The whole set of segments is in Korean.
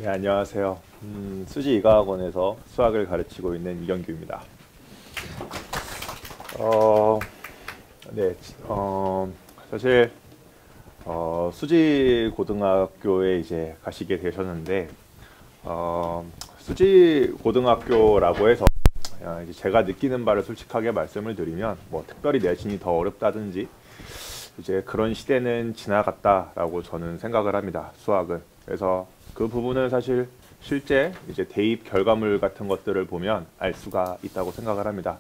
네, 안녕하세요. 수지이과학원에서 수학을 가르치고 있는 이경규입니다. 어, 네, 사실 수지고등학교에 이제 가시게 되셨는데 수지고등학교라고 해서 이제 제가 느끼는 바를 솔직하게 말씀을 드리면 뭐 특별히 내신이 더 어렵다든지 이제 그런 시대는 지나갔다라고 저는 생각을 합니다. 수학은. 그래서 그 부분은 사실 실제 이제 대입 결과물 같은 것들을 보면 알 수가 있다고 생각을 합니다.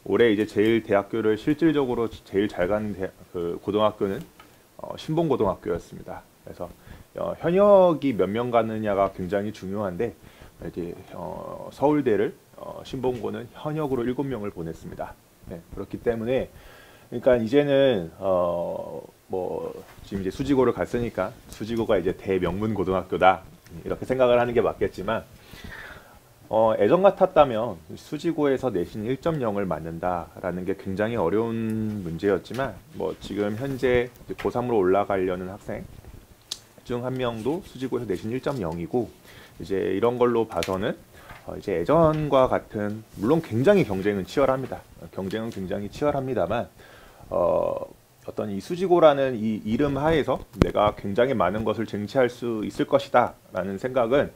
올해 이제 제일 대학교를 실질적으로 제일 잘 간 그 고등학교는 신봉고등학교였습니다. 그래서 현역이 몇 명 가느냐가 굉장히 중요한데 이제 서울대를 신봉고는 현역으로 7명을 보냈습니다. 네, 그렇기 때문에 그러니까 이제는 뭐 지금 이제 수지고를 갔으니까 수지고가 이제 대명문 고등학교다 이렇게 생각을 하는 게 맞겠지만 예전 같았다면 수지고에서 내신 1.0을 맞는다라는 게 굉장히 어려운 문제였지만 뭐 지금 현재 고3으로 올라가려는 학생 중 한 명도 수지고에서 내신 1.0이고 이제 이런 걸로 봐서는 이제 예전과 같은 물론 굉장히 경쟁은 치열합니다. 경쟁은 굉장히 치열합니다만 어떤 이 수지고라는 이 이름 하에서 내가 굉장히 많은 것을 쟁취할 수 있을 것이다 라는 생각은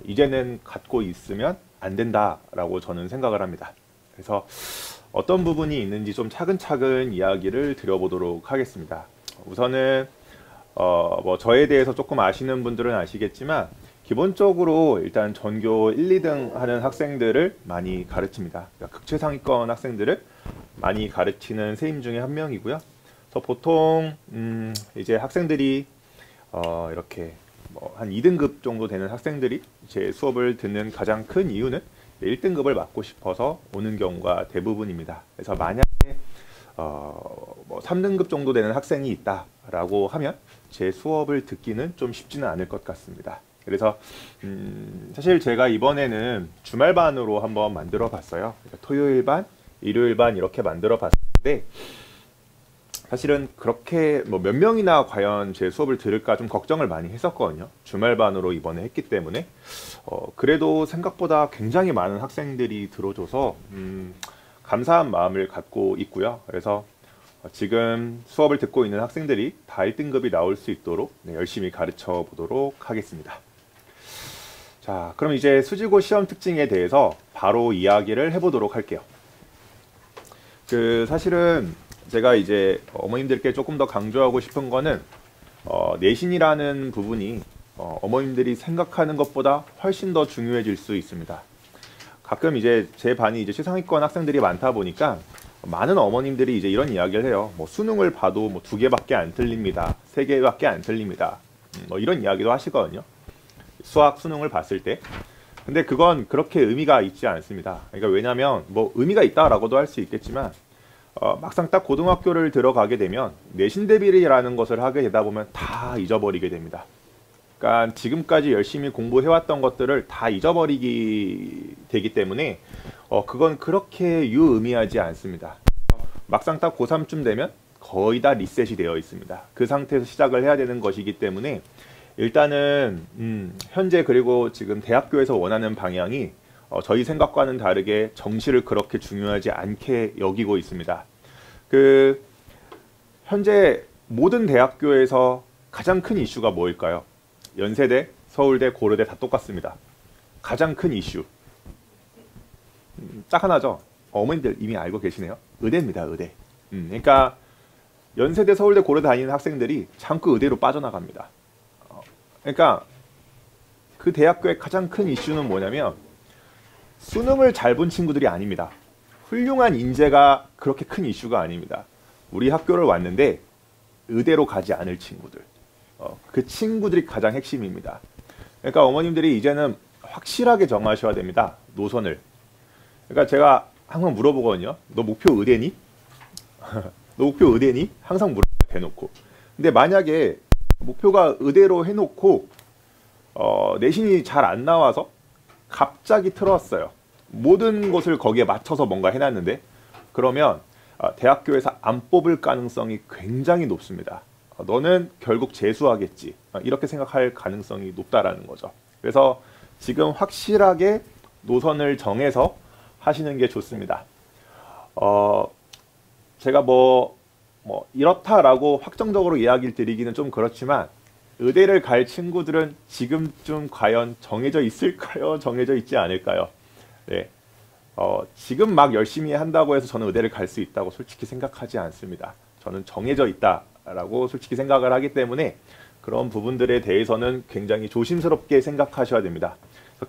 이제는 갖고 있으면 안 된다라고 저는 생각을 합니다. 그래서 어떤 부분이 있는지 좀 차근차근 이야기를 드려보도록 하겠습니다. 우선은 뭐 저에 대해서 조금 아시는 분들은 아시겠지만 기본적으로 일단 전교 1, 2등 하는 학생들을 많이 가르칩니다. 그러니까 극최상위권 학생들을 많이 가르치는 선생님 중에 한 명이고요. 그래서 보통 이제 학생들이 이렇게 뭐 한 2등급 정도 되는 학생들이 제 수업을 듣는 가장 큰 이유는 1등급을 맡고 싶어서 오는 경우가 대부분입니다. 그래서 만약에 뭐 3등급 정도 되는 학생이 있다라고 하면 제 수업을 듣기는 좀 쉽지는 않을 것 같습니다. 그래서 사실 제가 이번에는 주말반으로 한번 만들어 봤어요. 그러니까 토요일 반, 일요일 반 이렇게 만들어 봤는데 사실은 그렇게 뭐 몇 명이나 과연 제 수업을 들을까 좀 걱정을 많이 했었거든요. 주말반으로 이번에 했기 때문에 그래도 생각보다 굉장히 많은 학생들이 들어줘서 감사한 마음을 갖고 있고요. 그래서 지금 수업을 듣고 있는 학생들이 다 1등급이 나올 수 있도록 열심히 가르쳐 보도록 하겠습니다. 자, 그럼 이제 수지고 시험 특징에 대해서 바로 이야기를 해보도록 할게요. 사실은 제가 이제 어머님들께 조금 더 강조하고 싶은 거는 내신이라는 부분이 어머님들이 생각하는 것보다 훨씬 더 중요해질 수 있습니다. 가끔 이제 제 반이 이제 최상위권 학생들이 많다 보니까 많은 어머님들이 이제 이런 이야기를 해요. 뭐 수능을 봐도 뭐 2개밖에 안 틀립니다. 3개밖에 안 틀립니다. 뭐 이런 이야기도 하시거든요. 수학 수능을 봤을 때. 근데 그건 그렇게 의미가 있지 않습니다. 그러니까 왜냐면 뭐 의미가 있다라고도 할 수 있겠지만 막상 딱 고등학교를 들어가게 되면 내신 대비라는 것을 하게 되다 보면 다 잊어버리게 됩니다. 그러니까 지금까지 열심히 공부해왔던 것들을 다 잊어버리게 되기 때문에 그건 그렇게 유의미하지 않습니다. 막상 딱 고3쯤 되면 거의 다 리셋이 되어 있습니다. 그 상태에서 시작을 해야 되는 것이기 때문에 일단은 현재 그리고 지금 대학교에서 원하는 방향이 저희 생각과는 다르게 정시를 그렇게 중요하지 않게 여기고 있습니다. 현재 모든 대학교에서 가장 큰 이슈가 뭐일까요? 연세대, 서울대, 고려대 다 똑같습니다. 가장 큰 이슈. 딱 하나죠. 어머님들 이미 알고 계시네요. 의대입니다, 의대. 그러니까 연세대, 서울대, 고려대 다니는 학생들이 자꾸 의대로 빠져나갑니다. 그러니까 그 대학교의 가장 큰 이슈는 뭐냐면 수능을 잘 본 친구들이 아닙니다. 훌륭한 인재가 그렇게 큰 이슈가 아닙니다. 우리 학교를 왔는데 의대로 가지 않을 친구들. 그 친구들이 가장 핵심입니다. 그러니까 어머님들이 이제는 확실하게 정하셔야 됩니다. 노선을. 그러니까 제가 항상 물어보거든요. 너 목표 의대니? 너 목표 의대니? 항상 물어봐요. 대놓고. 근데 만약에 목표가 의대로 해놓고 내신이 잘 안 나와서 갑자기 틀었어요. 모든 것을 거기에 맞춰서 뭔가 해놨는데 그러면 대학교에서 안 뽑을 가능성이 굉장히 높습니다. 너는 결국 재수하겠지. 이렇게 생각할 가능성이 높다라는 거죠. 그래서 지금 확실하게 노선을 정해서 하시는 게 좋습니다. 제가 뭐 이렇다라고 확정적으로 이야기를 드리기는 좀 그렇지만 의대를 갈 친구들은 지금쯤 과연 정해져 있을까요? 정해져 있지 않을까요? 네. 지금 막 열심히 한다고 해서 저는 의대를 갈 수 있다고 솔직히 생각하지 않습니다. 저는 정해져 있다라고 솔직히 생각을 하기 때문에 그런 부분들에 대해서는 굉장히 조심스럽게 생각하셔야 됩니다.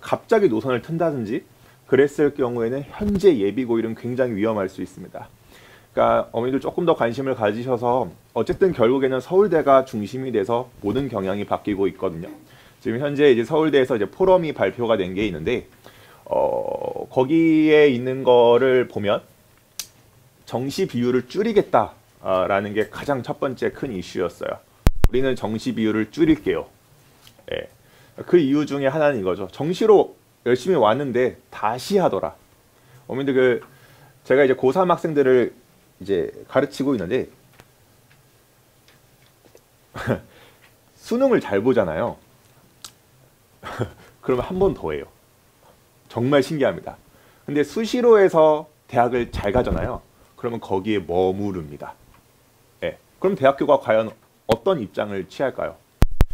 갑자기 노선을 튼다든지 그랬을 경우에는 현재 예비고일은 굉장히 위험할 수 있습니다. 그러니까 어머니들 조금 더 관심을 가지셔서 어쨌든 결국에는 서울대가 중심이 돼서 모든 경향이 바뀌고 있거든요. 지금 현재 이제 서울대에서 이제 포럼이 발표가 된 게 있는데 거기에 있는 거를 보면 정시 비율을 줄이겠다라는 게 가장 첫 번째 큰 이슈였어요. 우리는 정시 비율을 줄일게요. 예. 그 이유 중에 하나는 이거죠. 정시로 열심히 왔는데 다시 하더라. 어머니들 제가 이제 고3 학생들을 이제 가르치고 있는데 수능을 잘 보잖아요. 그러면 한 번 더 해요. 정말 신기합니다. 근데 수시로에서 대학을 잘 가잖아요. 그러면 거기에 머무릅니다. 예. 그럼 대학교가 과연 어떤 입장을 취할까요?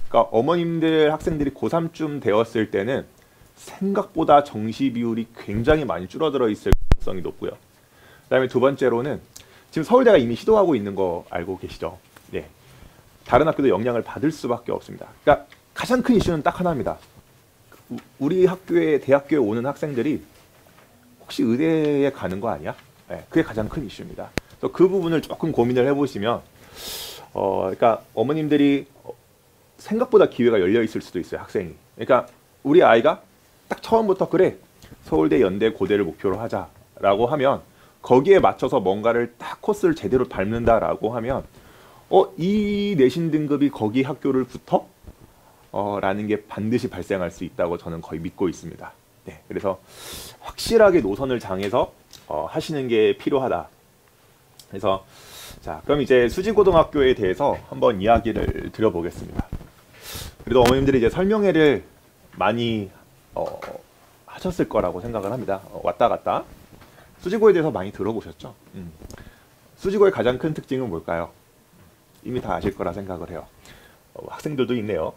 그러니까 어머님들 학생들이 고3쯤 되었을 때는 생각보다 정시 비율이 굉장히 많이 줄어들어 있을 가능성이 높고요. 그 다음에 두 번째로는 지금 서울대가 이미 시도하고 있는 거 알고 계시죠? 네. 다른 학교도 영향을 받을 수밖에 없습니다. 그러니까 가장 큰 이슈는 딱 하나입니다. 우리 학교에 대학교에 오는 학생들이 혹시 의대에 가는 거 아니야? 네, 그게 가장 큰 이슈입니다. 그래서 그 부분을 조금 고민을 해보시면 그러니까 어머님들이 생각보다 기회가 열려 있을 수도 있어요. 학생이. 그러니까 우리 아이가 딱 처음부터 그래 서울대, 연대, 고대를 목표로 하자라고 하면 거기에 맞춰서 뭔가를 딱 코스를 제대로 밟는다라고 하면 이 내신 등급이 거기 학교를 붙어? 라는 게 반드시 발생할 수 있다고 저는 거의 믿고 있습니다. 네, 그래서 확실하게 노선을 정해서 하시는 게 필요하다. 그래서 자, 그럼 이제 수지고등학교에 대해서 한번 이야기를 드려보겠습니다. 그래도 어머님들이 이제 설명회를 많이 하셨을 거라고 생각을 합니다. 왔다 갔다. 수지고에 대해서 많이 들어보셨죠? 수지고의 가장 큰 특징은 뭘까요? 이미 다 아실 거라 생각을 해요. 학생들도 있네요.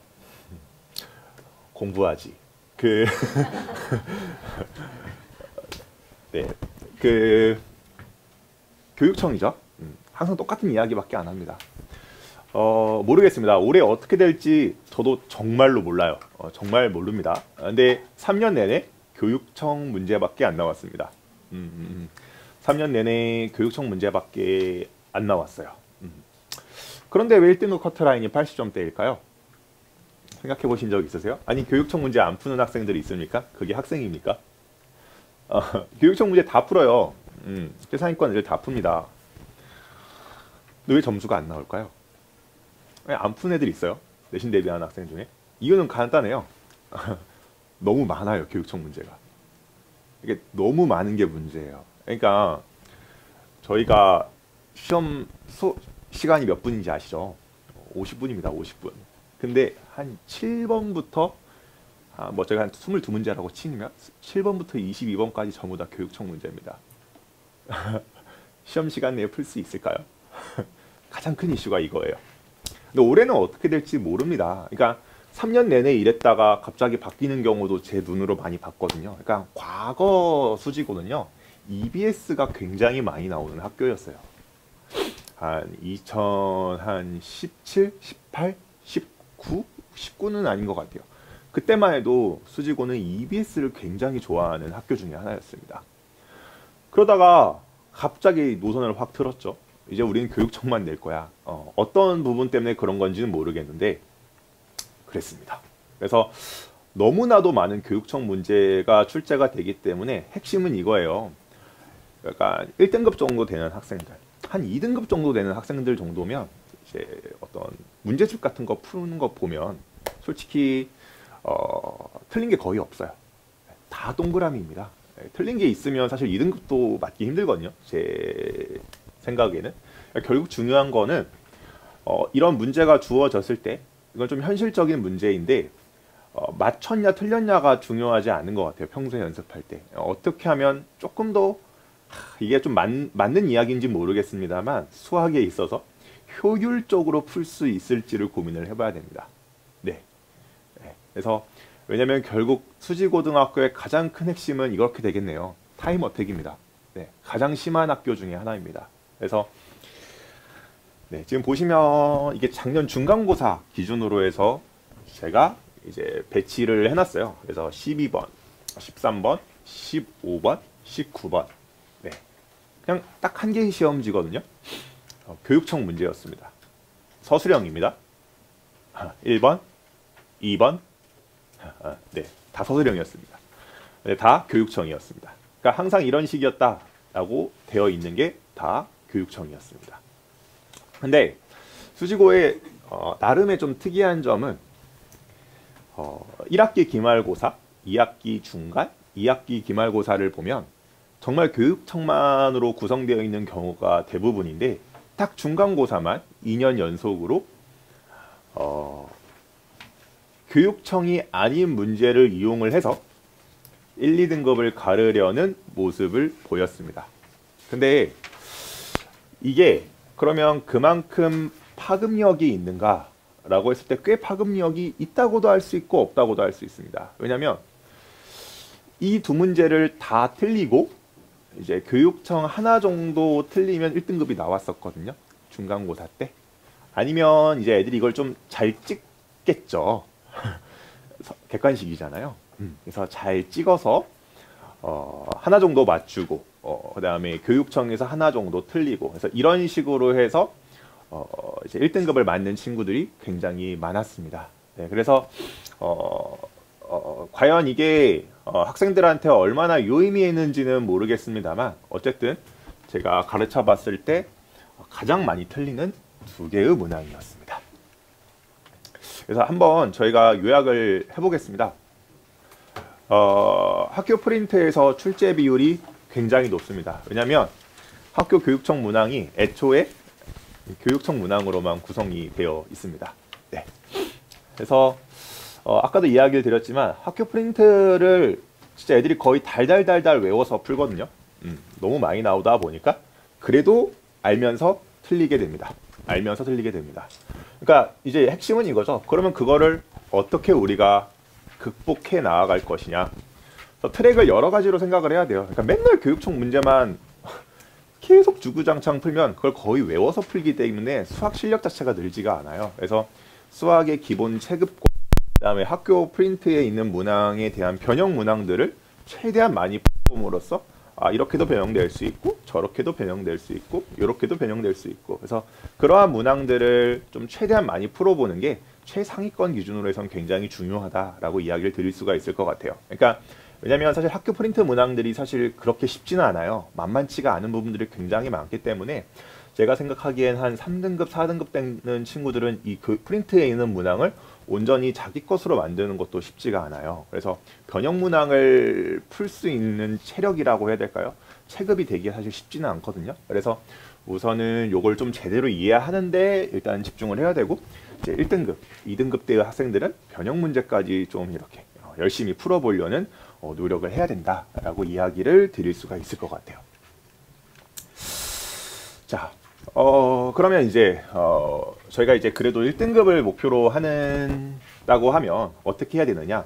공부하지. 네, 교육청이죠. 항상 똑같은 이야기밖에 안 합니다. 모르겠습니다. 올해 어떻게 될지 저도 정말로 몰라요. 정말 모릅니다. 근데 3년 내내 교육청 문제밖에 안 나왔습니다. 3년 내내 교육청 문제밖에 안 나왔어요. 그런데 왜 1등급 커트라인이 80점대일까요? 생각해 보신 적 있으세요? 아니 교육청 문제 안 푸는 학생들이 있습니까? 그게 학생입니까? 교육청 문제 다 풀어요. 최상위권을 다 풉니다. 근데 왜 점수가 안 나올까요? 안 푼 애들 있어요. 내신 대비하는 학생 중에. 이유는 간단해요. 너무 많아요. 교육청 문제가. 이게 너무 많은 게 문제예요. 그러니까 저희가 시험 시간이 몇 분인지 아시죠? 50분입니다. 50분. 근데 한 7번부터 뭐 제가 한 22문제라고 치면 7번부터 22번까지 전부 다 교육청 문제입니다. 시험 시간 내에 풀 수 있을까요? 가장 큰 이슈가 이거예요. 근데 올해는 어떻게 될지 모릅니다. 그러니까 3년 내내 이랬다가 갑자기 바뀌는 경우도 제 눈으로 많이 봤거든요. 그러니까 과거 수지고는요. EBS가 굉장히 많이 나오는 학교였어요. 한 2017, 18, 19, 19는 아닌 것 같아요. 그때만 해도 수지고는 EBS를 굉장히 좋아하는 학교 중에 하나였습니다. 그러다가 갑자기 노선을 확 틀었죠. 이제 우리는 교육청만 낼 거야. 어떤 부분 때문에 그런 건지는 모르겠는데 그랬습니다. 그래서 너무나도 많은 교육청 문제가 출제가 되기 때문에 핵심은 이거예요. 그러니까 1등급 정도 되는 학생들, 한 2등급 정도 되는 학생들 정도면 이제 어떤 문제집 같은 거 푸는 거 보면 솔직히 틀린 게 거의 없어요. 다 동그라미입니다. 틀린 게 있으면 사실 2등급도 맞기 힘들거든요. 제 생각에는. 결국 중요한 거는 이런 문제가 주어졌을 때 이건 좀 현실적인 문제인데 맞췄냐 틀렸냐가 중요하지 않은 것 같아요. 평소에 연습할 때 어떻게 하면 조금 더 이게 좀 맞는 이야기인지 모르겠습니다만 수학에 있어서 효율적으로 풀 수 있을지를 고민을 해봐야 됩니다. 네. 그래서 왜냐면 결국 수지고등학교의 가장 큰 핵심은 이렇게 되겠네요. 타임 어택입니다. 네, 가장 심한 학교 중에 하나입니다. 그래서 네, 지금 보시면 이게 작년 중간고사 기준으로 해서 제가 이제 배치를 해놨어요. 그래서 12번, 13번, 15번, 19번. 네, 그냥 딱 한 개의 시험지거든요. 교육청 문제였습니다. 서술형입니다. 1번, 2번, 네, 다 서술형이었습니다. 네, 다 교육청이었습니다. 그러니까 항상 이런 식이었다라고 되어 있는 게 다 교육청이었습니다. 근데 수지고의 나름의 좀 특이한 점은 1학기 기말고사, 2학기 중간, 2학기 기말고사를 보면 정말 교육청만으로 구성되어 있는 경우가 대부분인데 딱 중간고사만 2년 연속으로 교육청이 아닌 문제를 이용을 해서 1, 2등급을 가르려는 모습을 보였습니다. 근데 이게 그러면 그만큼 파급력이 있는가? 라고 했을 때 꽤 파급력이 있다고도 할 수 있고 없다고도 할 수 있습니다. 왜냐면 이 두 문제를 다 틀리고 이제 교육청 하나 정도 틀리면 1등급이 나왔었거든요. 중간고사 때. 아니면 이제 애들이 이걸 좀 잘 찍겠죠. 객관식이잖아요. 그래서 잘 찍어서 하나 정도 맞추고 그 다음에 교육청에서 하나 정도 틀리고 그래서 이런 식으로 해서 이제 1등급을 맞는 친구들이 굉장히 많았습니다. 네, 그래서 과연 이게 학생들한테 얼마나 유의미 있는지는 모르겠습니다만 어쨌든 제가 가르쳐 봤을 때 가장 많이 틀리는 두 개의 문항이었습니다. 그래서 한번 저희가 요약을 해보겠습니다. 학교 프린트에서 출제 비율이 굉장히 높습니다. 왜냐하면 학교 교육청 문항이 애초에 교육청 문항으로만 구성이 되어 있습니다. 네. 그래서 아까도 이야기를 드렸지만 학교 프린트를 진짜 애들이 거의 달달달달 외워서 풀거든요. 너무 많이 나오다 보니까 그래도 알면서 틀리게 됩니다. 알면서 틀리게 됩니다. 그러니까 이제 핵심은 이거죠. 그러면 그거를 어떻게 우리가 극복해 나아갈 것이냐. 트랙을 여러 가지로 생각을 해야 돼요. 그러니까 맨날 교육청 문제만 계속 주구장창 풀면 그걸 거의 외워서 풀기 때문에 수학 실력 자체가 늘지가 않아요. 그래서 수학의 기본 체급과 그다음에 학교 프린트에 있는 문항에 대한 변형 문항들을 최대한 많이 풀음으로써 이렇게도 변형될 수 있고 저렇게도 변형될 수 있고 이렇게도 변형될 수 있고 그래서 그러한 문항들을 좀 최대한 많이 풀어보는 게 최상위권 기준으로 해서는 굉장히 중요하다라고 이야기를 드릴 수가 있을 것 같아요. 그러니까 왜냐하면 사실 학교 프린트 문항들이 사실 그렇게 쉽지는 않아요. 만만치가 않은 부분들이 굉장히 많기 때문에 제가 생각하기엔 한 3등급, 4등급 되는 친구들은 이 프린트에 있는 문항을 온전히 자기 것으로 만드는 것도 쉽지가 않아요. 그래서 변형 문항을 풀 수 있는 체력이라고 해야 될까요? 체급이 되기 사실 쉽지는 않거든요. 그래서 우선은 요걸 좀 제대로 이해하는데 일단 집중을 해야 되고 이제 1등급, 2등급 대의 학생들은 변형 문제까지 좀 이렇게 열심히 풀어보려는 노력을 해야 된다라고 이야기를 드릴 수가 있을 것 같아요. 자, 그러면 이제 저희가 이제 그래도 1등급을 목표로 한다고 하면 어떻게 해야 되느냐?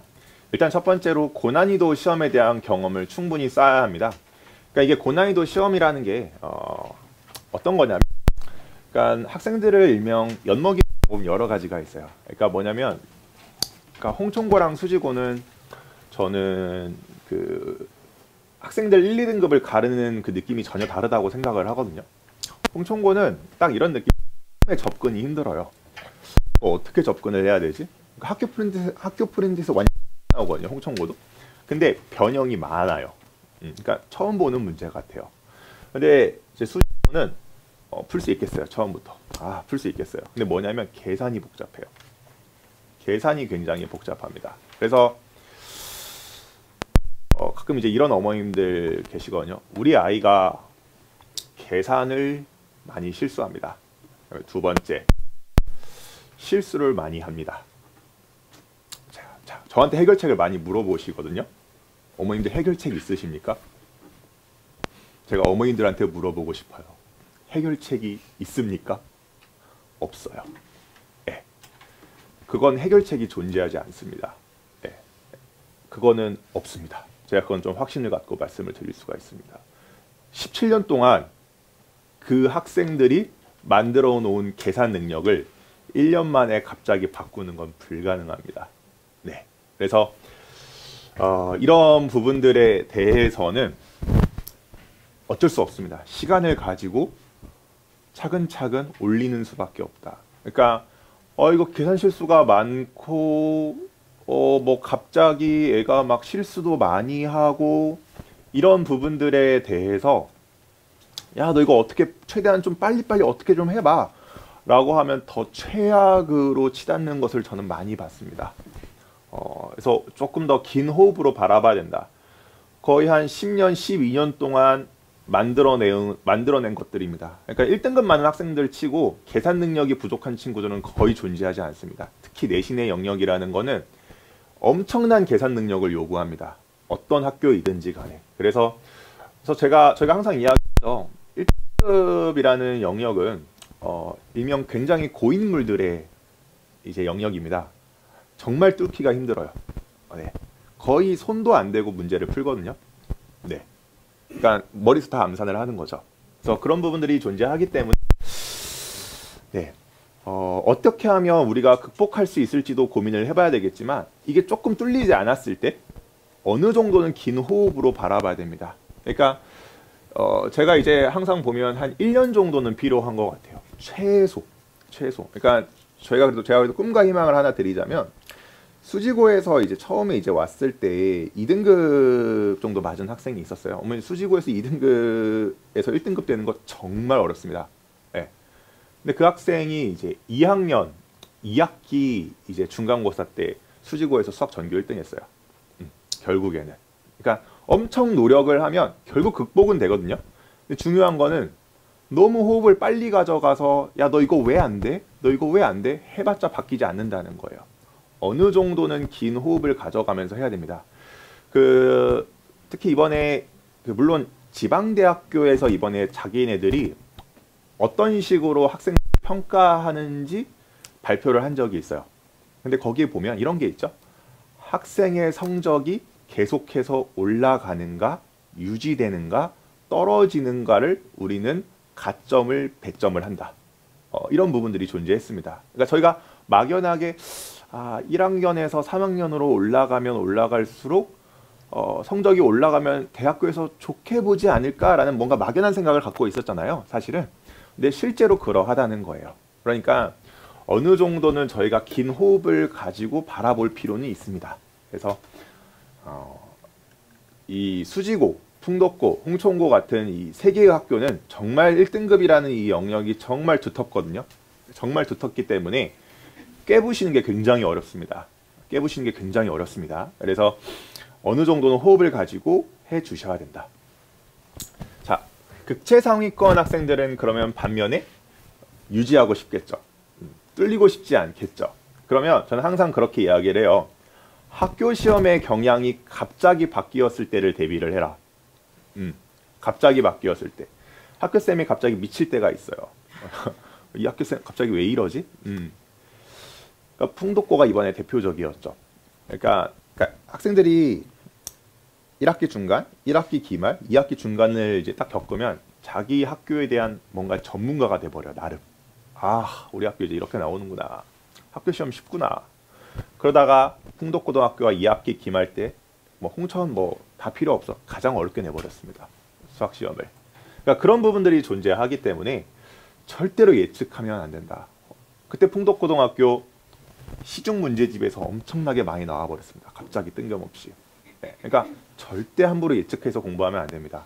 일단 첫 번째로 고난이도 시험에 대한 경험을 충분히 쌓아야 합니다. 그러니까 이게 고난이도 시험이라는 게 어떤 거냐면, 그러니까 학생들을 일명 엿먹이 보면 여러 가지가 있어요. 그러니까 뭐냐면, 그러니까 홍총고랑 수지고는 저는 그 학생들 1, 2등급을 가르는 그 느낌이 전혀 다르다고 생각을 하거든요. 홍총고는 딱 이런 느낌, 접근이 힘들어요. 어떻게 접근을 해야 되지? 그러니까 학교 프린트에서 완전 나오거든요, 홍총고도. 근데 변형이 많아요. 그러니까 처음 보는 문제 같아요. 근데 이제 수지고는 풀 수 있겠어요, 처음부터. 풀 수 있겠어요. 근데 뭐냐면 계산이 복잡해요. 계산이 굉장히 복잡합니다. 그래서 가끔 이제 이런 어머님들 계시거든요. 우리 아이가 계산을 많이 실수합니다. 두 번째, 실수를 많이 합니다. 자, 저한테 해결책을 많이 물어보시거든요. 어머님들 해결책 있으십니까? 제가 어머님들한테 물어보고 싶어요. 해결책이 있습니까? 없어요. 네. 그건 해결책이 존재하지 않습니다. 네. 그거는 없습니다. 제가 그건 좀 확신을 갖고 말씀을 드릴 수가 있습니다. 17년 동안 그 학생들이 만들어 놓은 계산 능력을 1년 만에 갑자기 바꾸는 건 불가능합니다. 네. 그래서 이런 부분들에 대해서는 어쩔 수 없습니다. 시간을 가지고 차근차근 올리는 수밖에 없다. 그러니까 이거 계산 실수가 많고 뭐 갑자기 애가 막 실수도 많이 하고 이런 부분들에 대해서 야, 너 이거 어떻게 최대한 좀 빨리빨리 어떻게 좀 해봐 라고 하면 더 최악으로 치닫는 것을 저는 많이 봤습니다. 그래서 조금 더 긴 호흡으로 바라봐야 된다. 거의 한 10년, 12년 동안 만들어낸 것들입니다. 그러니까 1등급 많은 학생들 치고 계산 능력이 부족한 친구들은 거의 존재하지 않습니다. 특히 내신의 영역이라는 거는 엄청난 계산 능력을 요구합니다. 어떤 학교이든지 간에. 그래서 제가 항상 이야기하죠. 1등급이라는 영역은 일명 굉장히 고인물들의 이제 영역입니다. 정말 뚫기가 힘들어요. 네. 거의 손도 안 대고 문제를 풀거든요. 네. 그러니까 머리에서 다 암산을 하는 거죠. 그래서 그런 부분들이 존재하기 때문에 네. 어떻게 하면 우리가 극복할 수 있을지도 고민을 해봐야 되겠지만 이게 조금 뚫리지 않았을 때 어느 정도는 긴 호흡으로 바라봐야 됩니다. 그러니까 제가 이제 항상 보면 한 1년 정도는 필요한 것 같아요. 최소. 그러니까 제가 그래도 꿈과 희망을 하나 드리자면 수지고에서 이제 처음에 이제 왔을 때 2등급 정도 맞은 학생이 있었어요. 어머니 수지고에서 2등급에서 1등급 되는 거 정말 어렵습니다. 네. 근데 그 학생이 이제 2학년 2학기 이제 중간고사 때 수지고에서 수학 전교 1등 했어요. 결국에는. 그러니까 엄청 노력을 하면 결국 극복은 되거든요. 근데 중요한 거는 너무 호흡을 빨리 가져가서 야, 너 이거 왜 안 돼? 너 이거 왜 안 돼? 해봤자 바뀌지 않는다는 거예요. 어느 정도는 긴 호흡을 가져가면서 해야 됩니다. 특히 이번에 물론 지방대학교에서 이번에 자기네들이 어떤 식으로 학생 평가하는지 발표를 한 적이 있어요. 근데 거기에 보면 이런 게 있죠. 학생의 성적이 계속해서 올라가는가, 유지되는가, 떨어지는가를 우리는 가점을, 배점을 한다. 이런 부분들이 존재했습니다. 그러니까 저희가 막연하게 1학년에서 3학년으로 올라가면 올라갈수록 성적이 올라가면 대학교에서 좋게 보지 않을까라는 뭔가 막연한 생각을 갖고 있었잖아요. 사실은. 근데 실제로 그러하다는 거예요. 그러니까 어느 정도는 저희가 긴 호흡을 가지고 바라볼 필요는 있습니다. 그래서 이 수지고, 풍덕고, 홍천고 같은 이 세 개의 학교는 정말 1등급이라는 이 영역이 정말 두텁거든요. 정말 두텁기 때문에 깨부시는 게 굉장히 어렵습니다. 그래서 어느 정도는 호흡을 가지고 해 주셔야 된다. 자, 극체 상위권 학생들은 그러면 반면에 유지하고 싶겠죠. 뚫리고 싶지 않겠죠. 그러면 저는 항상 그렇게 이야기를 해요. 학교 시험의 경향이 갑자기 바뀌었을 때를 대비를 해라. 갑자기 바뀌었을 때. 학교쌤이 갑자기 미칠 때가 있어요. 이 학교쌤 갑자기 왜 이러지? 그러니까 풍덕고가 이번에 대표적이었죠. 그러니까 학생들이 1학기 중간, 1학기 기말, 2학기 중간을 이제 딱 겪으면 자기 학교에 대한 뭔가 전문가가 돼버려, 나름. 우리 학교 이제 이렇게 나오는구나. 학교 시험 쉽구나. 그러다가 풍덕고등학교가 2학기 기말 때 뭐 홍천 뭐 다 필요 없어. 가장 어렵게 내버렸습니다. 수학 시험을. 그러니까 그런 부분들이 존재하기 때문에 절대로 예측하면 안 된다. 그때 풍덕고등학교 시중 문제집에서 엄청나게 많이 나와버렸습니다. 갑자기 뜬금없이. 그러니까 절대 함부로 예측해서 공부하면 안 됩니다.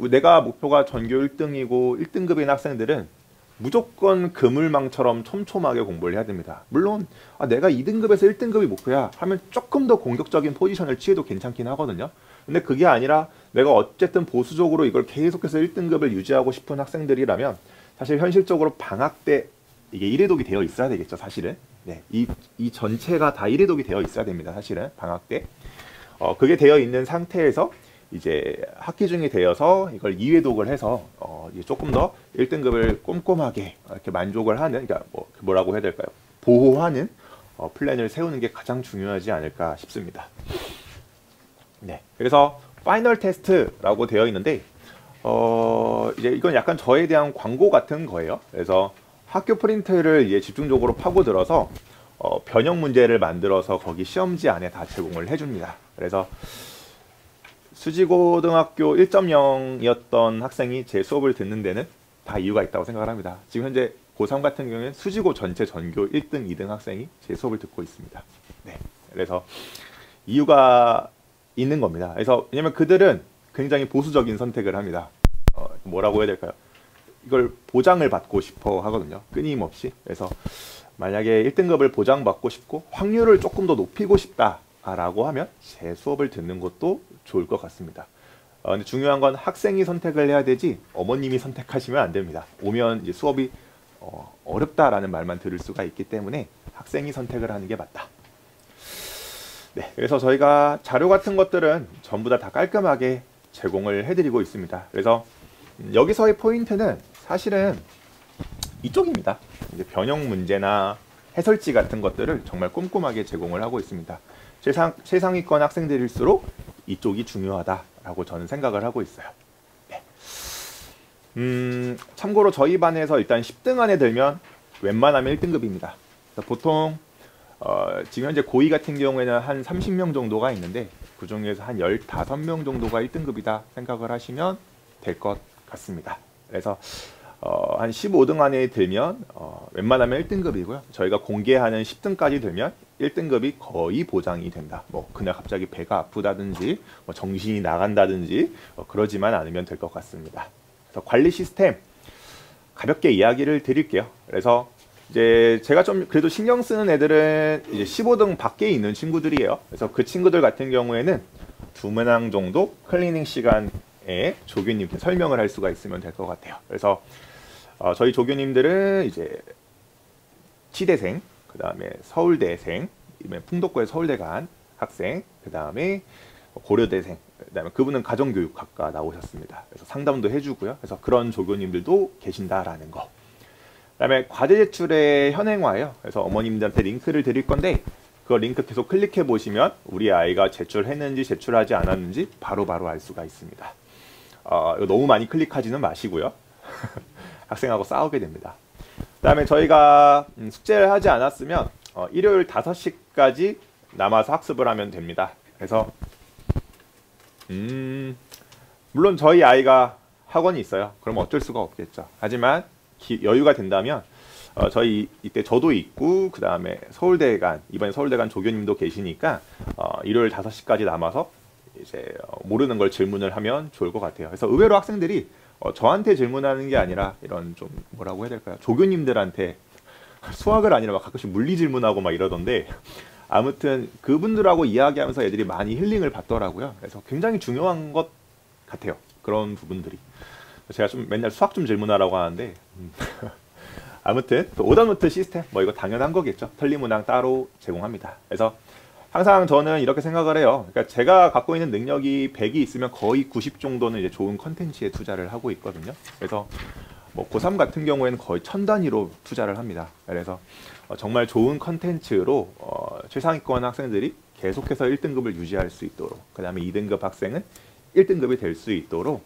내가 목표가 전교 1등이고 1등급인 학생들은 무조건 그물망처럼 촘촘하게 공부를 해야 됩니다. 물론 내가 2등급에서 1등급이 목표야 하면 조금 더 공격적인 포지션을 취해도 괜찮긴 하거든요. 근데 그게 아니라 내가 어쨌든 보수적으로 이걸 계속해서 1등급을 유지하고 싶은 학생들이라면 사실 현실적으로 방학 때 이게 1회독이 되어 있어야 되겠죠, 사실은. 네, 이 전체가 다 1회독이 되어 있어야 됩니다. 사실은 방학 때. 그게 되어 있는 상태에서 이제 학기 중에 되어서 이걸 2회독을 해서 이제 조금 더 1등급을 꼼꼼하게 이렇게 만족을 하는, 그러니까 뭐라고 해야 될까요? 보호하는 플랜을 세우는 게 가장 중요하지 않을까 싶습니다. 네, 그래서 파이널 테스트라고 되어 있는데 이제 이건 약간 저에 대한 광고 같은 거예요. 그래서 학교 프린트를 이제 집중적으로 파고들어서 변형 문제를 만들어서 거기 시험지 안에 다 제공을 해줍니다. 그래서 수지고등학교 1.0이었던 학생이 제 수업을 듣는 데는 다 이유가 있다고 생각을 합니다. 지금 현재 고3 같은 경우에는 수지고 전체 전교 1등, 2등 학생이 제 수업을 듣고 있습니다. 네, 그래서 이유가 있는 겁니다. 그래서 왜냐면 그들은 굉장히 보수적인 선택을 합니다. 뭐라고 해야 될까요? 이걸 보장을 받고 싶어 하거든요. 끊임없이. 그래서 만약에 1등급을 보장받고 싶고 확률을 조금 더 높이고 싶다라고 하면 제 수업을 듣는 것도 좋을 것 같습니다. 근데 중요한 건 학생이 선택을 해야 되지 어머님이 선택하시면 안 됩니다. 오면 이제 수업이 어렵다라는 말만 들을 수가 있기 때문에 학생이 선택을 하는 게 맞다. 네, 그래서 저희가 자료 같은 것들은 전부 다 깔끔하게 제공을 해드리고 있습니다. 그래서 여기서의 포인트는 사실은 이쪽입니다. 이제 변형 문제나 해설지 같은 것들을 정말 꼼꼼하게 제공을 하고 있습니다. 최상위권 학생들일수록 이쪽이 중요하다라고 저는 생각을 하고 있어요. 네. 참고로 저희 반에서 일단 10등 안에 들면 웬만하면 1등급입니다. 보통 지금 현재 고2 같은 경우에는 한 30명 정도가 있는데 그 중에서 한 15명 정도가 1등급이다 생각을 하시면 될 것 같습니다. 그래서 한 15등 안에 들면 웬만하면 1등급이고요. 저희가 공개하는 10등까지 들면 1등급이 거의 보장이 된다. 그날 갑자기 배가 아프다든지 정신이 나간다든지 그러지만 않으면 될 것 같습니다. 그래서 관리 시스템 가볍게 이야기를 드릴게요. 그래서 이제 제가 좀 그래도 신경 쓰는 애들은 이제 15등 밖에 있는 친구들이에요. 그래서 그 친구들 같은 경우에는 2문항 정도 클리닝 시간에 조교님께 설명을 할 수가 있으면 될 것 같아요. 그래서 저희 조교님들은 이제 치대생, 그 다음에 서울대생, 풍덕고의 서울대 간 학생, 그 다음에 고려대생, 그 다음에 그분은 가정교육학과 나오셨습니다. 그래서 상담도 해주고요. 그래서 그런 조교님들도 계신다라는 거. 그 다음에 과제 제출의 현행화예요. 그래서 어머님들한테 링크를 드릴 건데 그 링크 계속 클릭해 보시면 우리 아이가 제출했는지 제출하지 않았는지 바로바로 알 수가 있습니다. 이거 너무 많이 클릭하지는 마시고요. 학생하고 싸우게 됩니다. 그 다음에 저희가 숙제를 하지 않았으면 일요일 5시까지 남아서 학습을 하면 됩니다. 그래서 물론 저희 아이가 학원이 있어요. 그럼 어쩔 수가 없겠죠. 하지만 여유가 된다면 저희 이때 저도 있고 그 다음에 서울대간 이번에 서울대간 조교님도 계시니까 일요일 5시까지 남아서 이제 모르는 걸 질문을 하면 좋을 것 같아요. 그래서 의외로 학생들이 저한테 질문하는 게 아니라 이런 좀 뭐라고 해야 될까요? 조교님들한테 수학을 아니라 막 가끔씩 물리 질문하고 막 이러던데 아무튼 그분들하고 이야기하면서 애들이 많이 힐링을 받더라고요. 그래서 굉장히 중요한 것 같아요. 그런 부분들이. 제가 좀 맨날 수학 좀 질문하라고 하는데 아무튼 또 오답노트 시스템 이거 당연한 거겠죠. 틀림문항 따로 제공합니다. 그래서 항상 저는 이렇게 생각을 해요. 그러니까 제가 갖고 있는 능력이 100이 있으면 거의 90 정도는 이제 좋은 컨텐츠에 투자를 하고 있거든요. 그래서 고3 같은 경우에는 거의 1000 단위로 투자를 합니다. 그래서 정말 좋은 컨텐츠로 최상위권 학생들이 계속해서 1등급을 유지할 수 있도록, 그 다음에 2등급 학생은 1등급이 될 수 있도록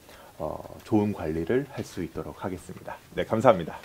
좋은 관리를 할 수 있도록 하겠습니다. 네, 감사합니다.